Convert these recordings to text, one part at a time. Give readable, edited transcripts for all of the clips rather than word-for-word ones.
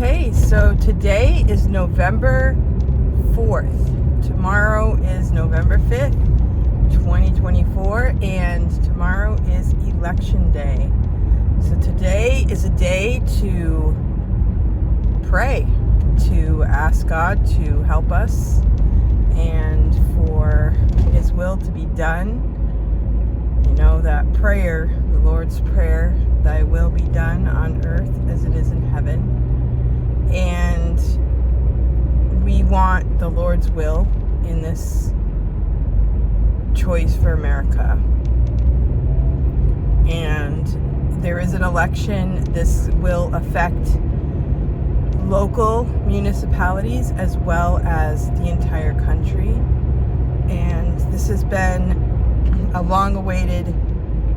Okay, so today is November 4th. Tomorrow is November 5th, 2024, and tomorrow is Election Day. So today is a day to pray, to ask God to help us and for His will to be done. You know that prayer, the Lord's Prayer, thy will be done on earth as it is in heaven. And we want the Lord's will in this choice for America. And there is an election. This will affect local municipalities as well as the entire country. And this has been a long-awaited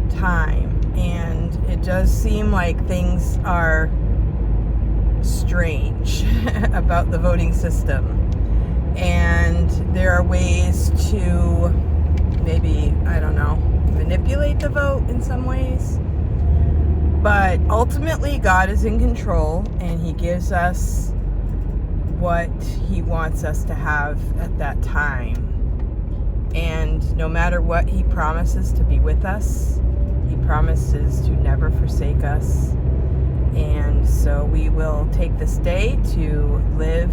time. And it does seem like things are strange about the voting system, and there are ways to maybe, I don't know, manipulate the vote in some ways, but ultimately God is in control and He gives us what He wants us to have at that time. And no matter what, He promises to be with us. He promises to never forsake us. And so we will take this day to live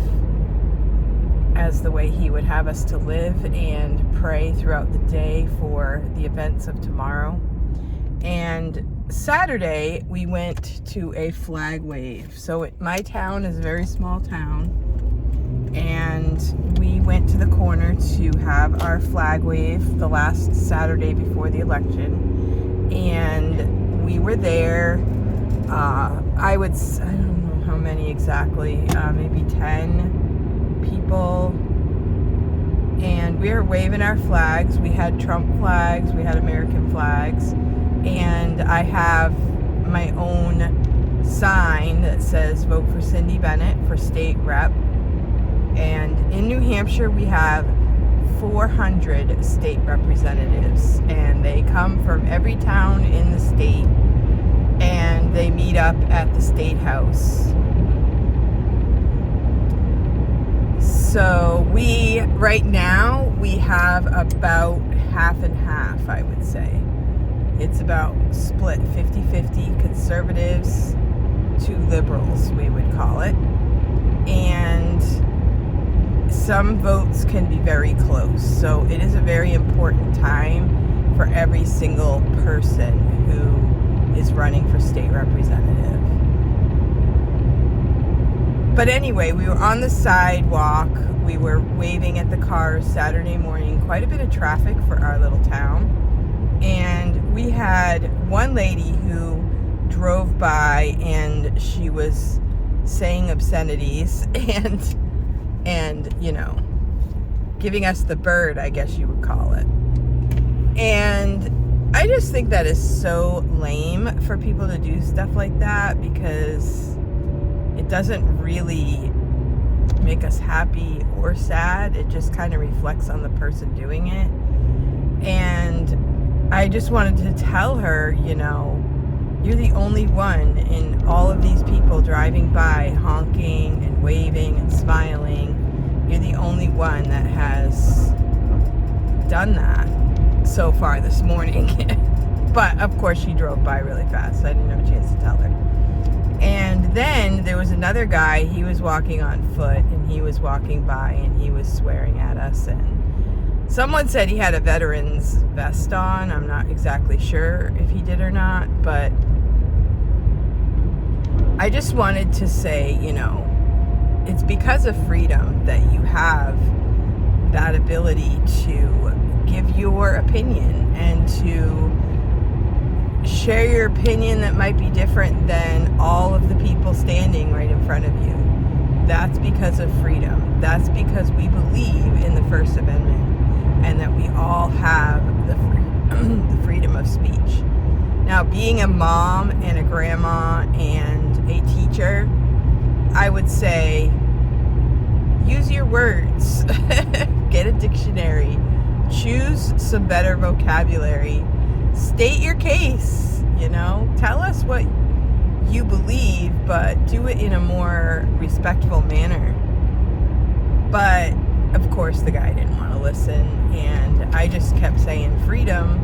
as the way He would have us to live and pray throughout the day for the events of tomorrow. And Saturday, we went to a flag wave. So my town is a very small town. And we went to the corner to have our flag wave the last Saturday before the election. And we were there. I don't know how many exactly, maybe 10 people, and we were waving our flags. We had Trump flags, we had American flags, and I have my own sign that says vote for Cindy Bennett for state rep. And in New Hampshire we have 400 state representatives, and they come from every town in the state, and they meet up at the State House. So right now, we have about half and half, I would say. It's about split 50-50, conservatives to liberals, we would call it. And some votes can be very close. So it is a very important time for every single person who is running for state representative. But anyway, we were on the sidewalk. We were waving at the cars Saturday morning. Quite a bit of traffic for our little town. And we had one lady who drove by, and she was saying obscenities and you know, giving us the bird, I guess you would call it. And I just think that is so lame for people to do stuff like that, because it doesn't really make us happy or sad. It just kind of reflects on the person doing it. And I just wanted to tell her, you know, you're the only one in all of these people driving by, honking and waving and smiling. You're the only one that has done that so far this morning. But of course she drove by really fast, so I didn't have a chance to tell her. And then there was another guy. He was walking on foot, and he was walking by, and he was swearing at us. And someone said he had a veteran's vest on. I'm not exactly sure if he did or not, but I just wanted to say, you know, it's because of freedom that you have that ability to give your opinion and to share your opinion that might be different than all of the people standing right in front of you. That's because of freedom. That's because we believe in the First Amendment and that we all have the freedom of speech. Now, being a mom and a grandma and a teacher, I would say use your words. Get a dictionary. Choose some better vocabulary. State your case, you know. Tell us what you believe, but do it in a more respectful manner. But of course the guy didn't want to listen, and I just kept saying freedom.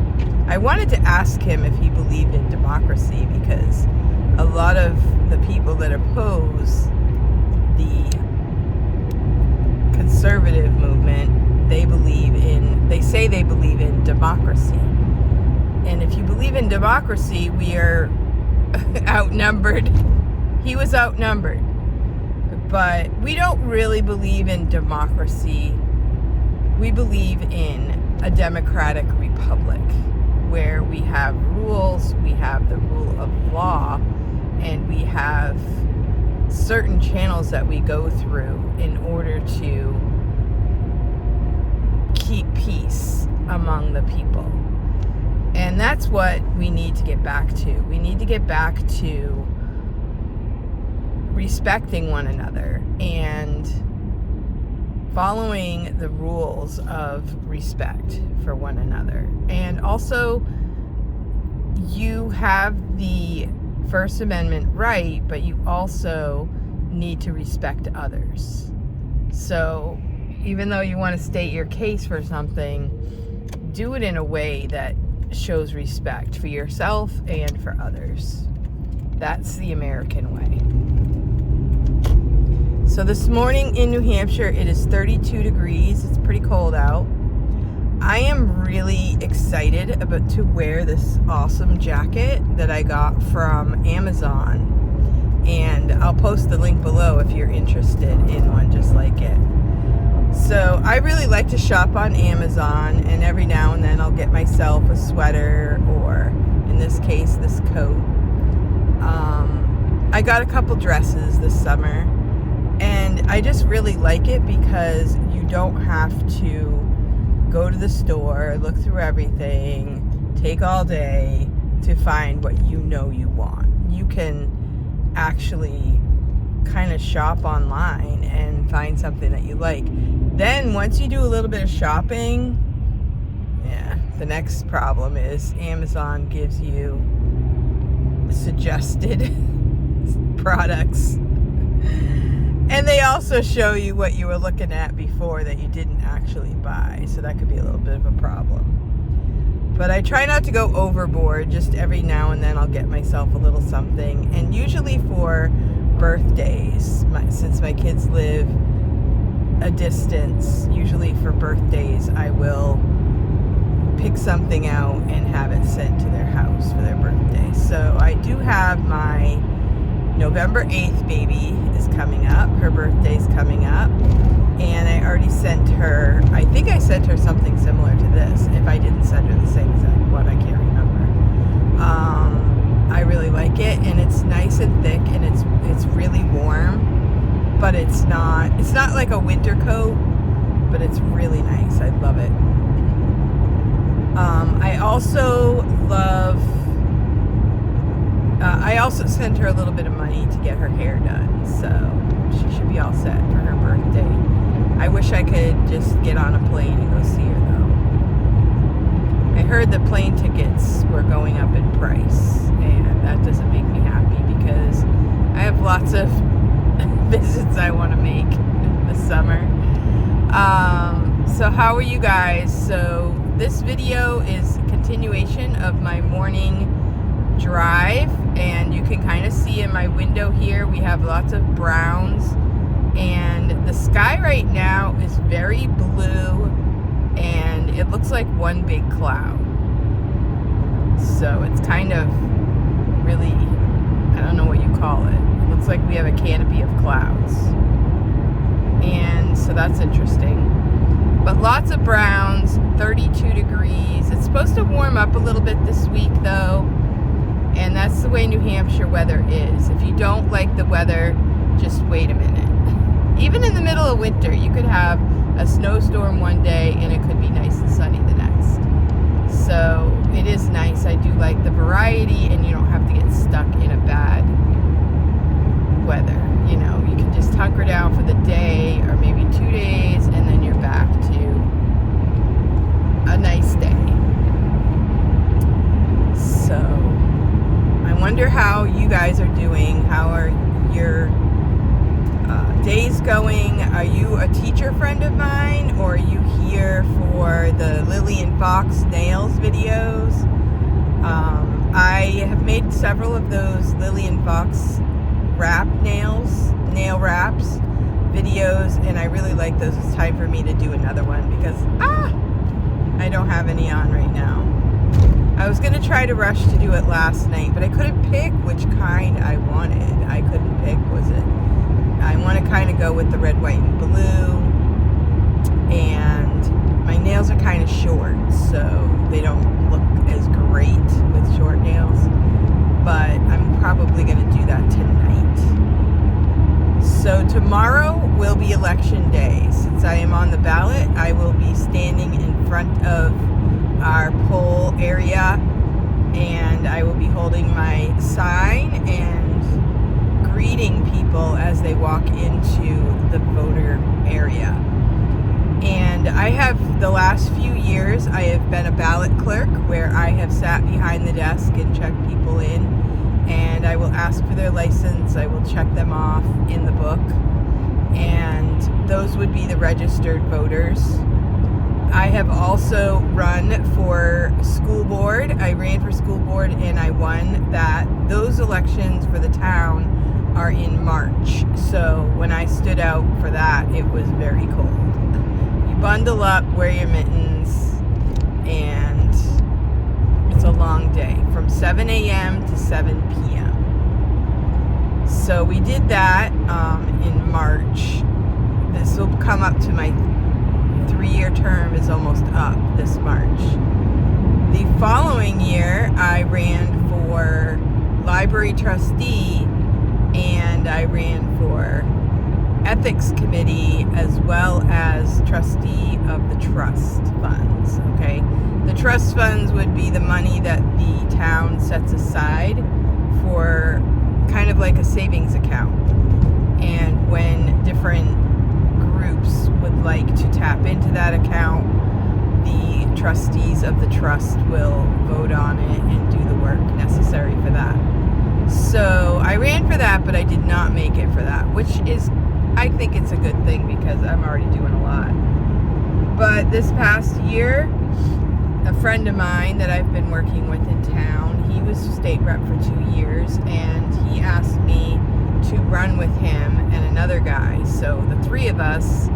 I wanted to ask him if he believed in democracy, because a lot of the people that oppose the conservative movement, they say they believe in democracy. And if you believe in democracy, we are outnumbered. He was outnumbered. But we don't really believe in democracy. We believe in a democratic republic where we have rules, we have the rule of law, and we have certain channels that we go through in order to keep peace among the people. And that's what we need to get back to. We need to get back to respecting one another and following the rules of respect for one another. And also, you have the First Amendment right, but you also need to respect others. So even though you want to state your case for something, do it in a way that shows respect for yourself and for others. That's the American way. So this morning in New Hampshire, it is 32 degrees. It's pretty cold out. I am really excited to wear this awesome jacket that I got from Amazon. And I'll post the link below if you're interested in one just like it. So I really like to shop on Amazon, and every now and then I'll get myself a sweater, or in this case, this coat. I got a couple dresses this summer, and I just really like it because you don't have to go to the store, look through everything, take all day to find what you know you want. You can actually kind of shop online and find something that you like. Then once you do a little bit of shopping, the next problem is Amazon gives you suggested products. And they also show you what you were looking at before that you didn't actually buy. So that could be a little bit of a problem. But I try not to go overboard. Just every now and then I'll get myself a little something. And usually for birthdays, since my kids live a distance, usually for birthdays I will pick something out and have it sent to their house for their birthday. So I do have my November 8th baby is coming up. Her birthday's coming up. And I already sent her, I think I sent her something similar to this. If I didn't send her the same exact one, I can't remember. I really like it, and it's nice and thick, and it's really warm, but it's not like a winter coat, but it's really nice. I love it. I also sent her a little bit of money to get her hair done, so she should be all set for her birthday. I wish I could just get on a plane and go see her, though. I heard the plane tickets were going up in price, and that doesn't make me happy because I have lots of visits I want to make this summer. So how are you guys? So this video is a continuation of my morning drive, and you can kind of see in my window here we have lots of browns, and the sky right now is very blue, and it looks like one big cloud. So it's kind of really, I don't know what you call it. It looks like we have a canopy of clouds, and so that's interesting. But lots of browns, 32 degrees. It's supposed to warm up a little bit this week though, and that's the way New Hampshire weather is. If you don't like the weather, just wait a minute. Even in the middle of winter, you could have a snowstorm one day and it could be nice and sunny the next. So it is nice. I do like the variety, and you don't have to get stuck in a bad weather. You know, you can just hunker down for the day or maybe 2 days, and then you're back to a nice day. So I wonder how you guys are doing doing? How are your days going? Are you a teacher friend of mine, or are you here for the Lillian Fox nails videos? I have made several of those Lillian Fox nail wraps videos, and I really like those. It's time for me to do another one because I don't have any on right now. I was gonna try to rush to do it last night, but I couldn't pick which kind I wanted. I couldn't pick. I want to kind of go with the red, white, and blue, and my nails are kind of short, so they don't look as great with short nails, but I'm probably going to do that tonight. So tomorrow will be election day. Since I am on the ballot, I will be standing in front of our poll area, and I will be holding my sign and greeting people as they walk into the voter area. And I have, the last few years, I have been a ballot clerk where I have sat behind the desk and checked people in, and I will ask for their license. I will check them off in the book, and those would be the registered voters. I have also run for school board. I ran for school board and I won that. Those elections for the town are in March. So when I stood out for that, it was very cold. You bundle up, wear your mittens, and it's a long day from 7 a.m. to 7 p.m. So we did that in March. This will come up to my 3-year term is almost up this March. The following year, I ran for library trustee, and I ran for ethics committee as well as trustee of the trust funds. Okay, the trust funds would be the money that the town sets aside for kind of like a savings account, and when different groups would like to tap into that account, the trustees of the trust will vote on it and do the work necessary for that. So I ran for that, but I did not make it for that, which is, I think it's a good thing because I'm already doing a lot. But this past year, a friend of mine that I've been working with in town, he was state rep for 2 years, and he asked me to run with him and another guy. So the three of us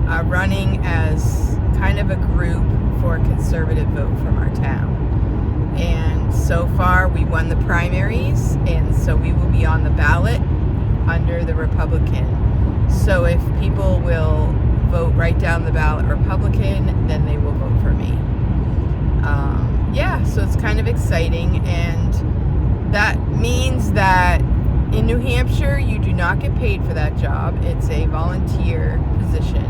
are running as kind of a group for a conservative vote from our town. And so far we won the primaries, and so we will be on the ballot under the Republican. So if people will vote right down the ballot Republican, then they will vote for me. Yeah, so it's kind of exciting, and that means that in New Hampshire, you do not get paid for that job. It's a volunteer position,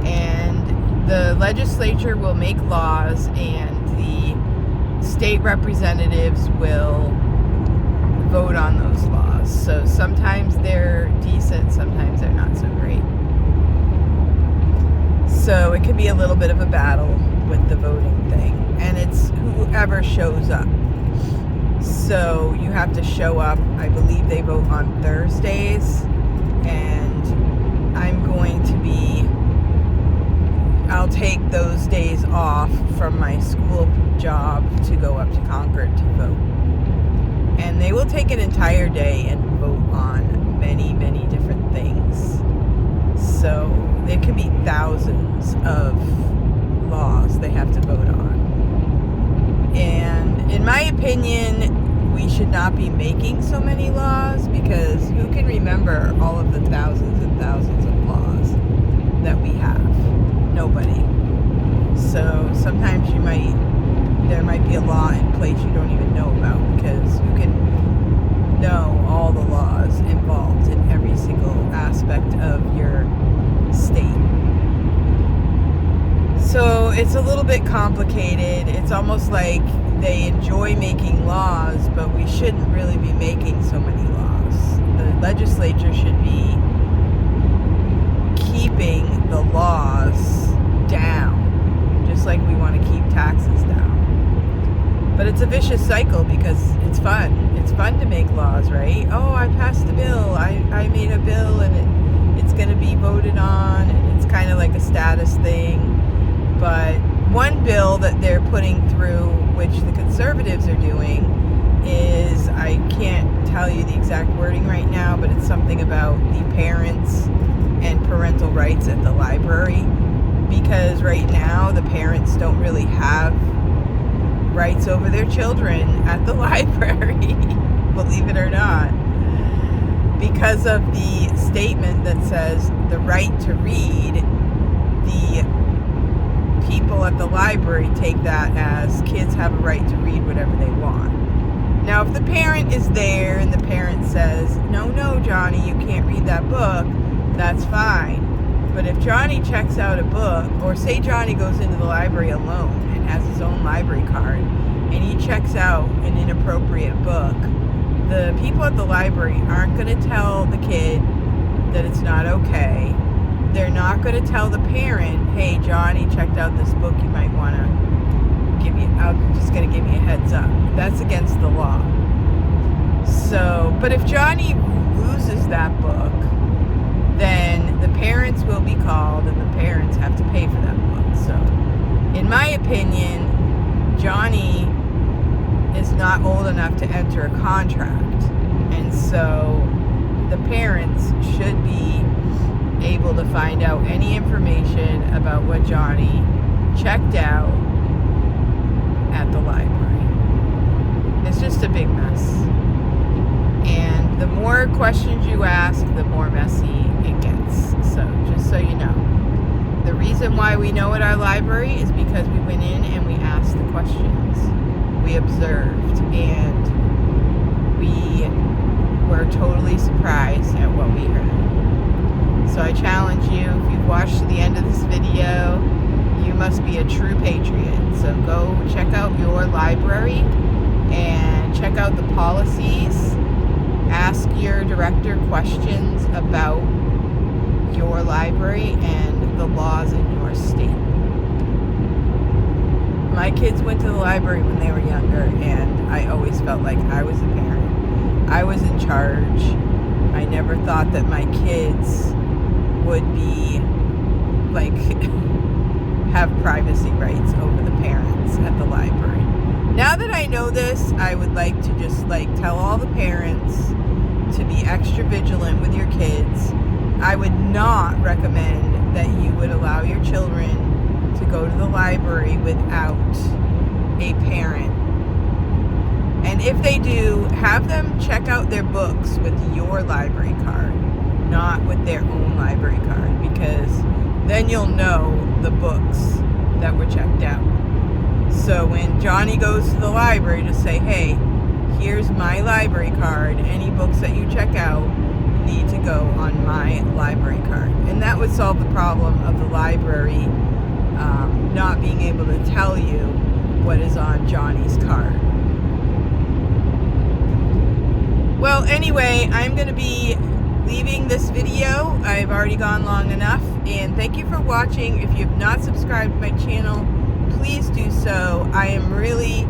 and the legislature will make laws, and the state representatives will vote on those laws. So sometimes they're decent, sometimes they're not so great. So it can be a little bit of a battle with the voting thing, and it's whoever shows up. So you have to show up. I believe they vote on Thursdays, and I'll take those days off from my school job to go up to Concord to vote. And they will take an entire day and vote on many, many different things. So there can be thousands of laws they have to vote on. And in my opinion, we should not be making so many laws, because who can remember all of the thousands and thousands of laws that we have? Nobody. So sometimes there might be a law in place you don't even know about, because who can know all the laws involved in every single aspect of your state? So it's a little bit complicated. It's almost like they enjoy making laws, but we shouldn't really be making so many laws. The legislature should be keeping the laws down, just like we want to keep taxes down. But it's a vicious cycle because it's fun. It's fun to make laws, right? Oh, I passed a bill. I made a bill and it's going to be voted on, and it's kind of like a status thing. But one bill that they're putting through, which the conservatives are doing, is, I can't tell you the exact wording right now, but it's something about the parents and parental rights at the library. Because right now the parents don't really have rights over their children at the library, believe it or not, because of the statement that says the right to read. The people at the library take that as kids have a right to read whatever they want. Now, if the parent is there and the parent says, no, Johnny, you can't read that book, that's fine. But if Johnny checks out a book, or say Johnny goes into the library alone and has his own library card, and he checks out an inappropriate book, the people at the library aren't going to tell the kid that it's not okay. They're not going to tell the parent, hey, Johnny checked out this book, you might want to give you, I'm just going to give you a heads up. That's against the law. So, but if Johnny loses that book, then the parents will be called and the parents have to pay for that book. So, in my opinion, Johnny is not old enough to enter a contract. And so, the parents should be able to find out any information about what Johnny checked out at the library. It's just a big mess. And the more questions you ask, the more messy it gets. So, just so you know. The reason why we know at our library is because we went in and we asked the questions. We observed, and we were totally surprised at what we heard. So I challenge you, if you've watched to the end of this video, you must be a true patriot. So go check out your library and check out the policies. Ask your director questions about your library and the laws in your state. My kids went to the library when they were younger, and I always felt like I was a parent. I was in charge. I never thought that my kids would be, like, have privacy rights over the parents at the library. Now that I know this, I would like to just, tell all the parents to be extra vigilant with your kids. I would not recommend that you would allow your children to go to the library without a parent. And if they do, have them check out their books with your library card, not with their own library card, because then you'll know the books that were checked out. So when Johnny goes to the library to say, hey, here's my library card, any books that you check out need to go on my library card. And that would solve the problem of the library not being able to tell you what is on Johnny's card. Well, anyway, I'm going to be leaving this video. I've already gone long enough, and thank you for watching. If you have not subscribed to my channel, please do so. I am really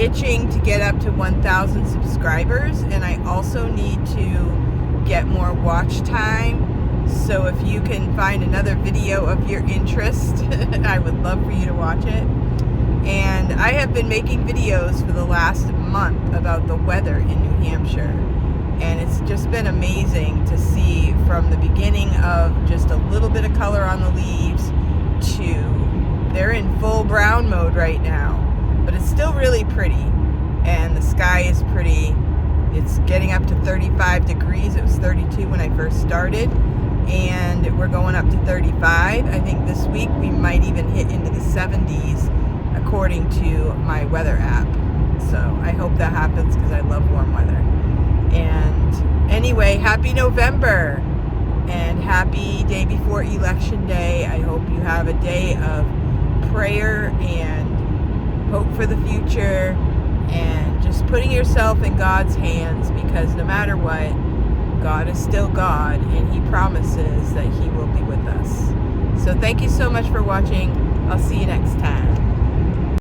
itching to get up to 1,000 subscribers, and I also need to get more watch time. So if you can find another video of your interest, I would love for you to watch it. And I have been making videos for the last month about the weather in New Hampshire. And it's just been amazing to see from the beginning of just a little bit of color on the leaves to they're in full brown mode right now. But it's still really pretty. And the sky is pretty. It's getting up to 35 degrees. It was 32 when I first started. And we're going up to 35. I think this week we might even hit into the 70s according to my weather app. So I hope that happens because I love warm weather. And anyway, happy November and happy day before Election Day. I hope you have a day of prayer and hope for the future and just putting yourself in God's hands, because no matter what, God is still God, and He promises that He will be with us. So thank you so much for watching. I'll see you next time.